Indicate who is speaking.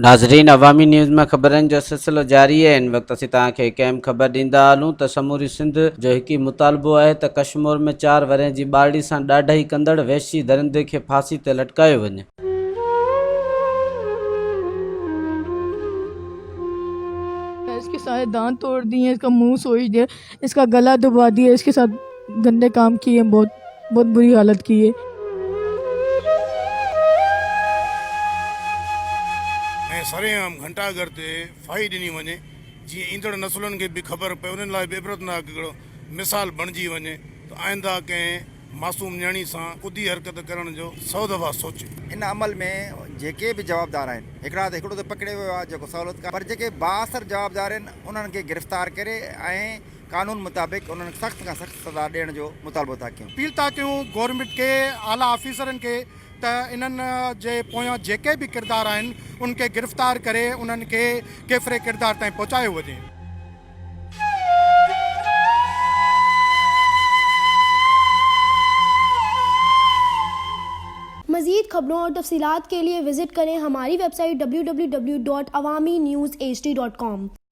Speaker 1: नाज़रीन, अवामी न्यूज़ में ख़बरनि जो सिलसिलो जारी है। इन वक्त असीं तव्हांखे एक अहम ख़बर ॾींदा हलूं त समूरी सिंध जो हिकु मुतालबो आहे त कश्मीर में 4 वरह जी ॿारड़ी सां ॾाढाई कंदड़ वहशी दरिंदे खे फांसी ते लटकायो वञे।
Speaker 2: इसके सारे दांत तोड़ दिए, इसका मुंह सोई दिया, इसका गला दबा दिया, इसके साथ गंदे काम किए, बहुत बहुत बुरी हालत की है।
Speaker 3: सरेआम घंटाघर ते फाही ॾिनी वञे जीअं ईंदड़ नसुलनि खे बि ख़बर पए, उन्हनि लाइ बि इबरतनाक हिकिड़ो मिसाल बणिजी वञे त आइंदा कंहिं मासूम न्याणी सां कुदी हरकत करण जो 100 दफ़ा सोचे।
Speaker 4: इन अमल में जेके बि जवाबदार आहिनि, हिकिड़ो त पकिड़े वियो आहे जेको सहूलियत का, पर जेके बाअसर जवाबदार आहिनि उन्हनि खे गिरफ़्तार करे ऐं कानून मुताबिक़ उन्हनि सख़्त खां सख़्त सज़ा ॾियण जो मुतालबो था कयूं।
Speaker 5: अपील था कयूं गवर्नमेंट के आला ऑफिसरनि के त इन्हनि जे पोयां जेके बि किरदार आहिनि उनखे गिरफ़्तार करे उन्हनि खे केतिरे किरदार ताईं पहुचायो वञे।
Speaker 6: मज़ीद खबरों और तफसीलात के लिए विज़िट करें हमारी वेबसाइट www.awamiNewsHD.com।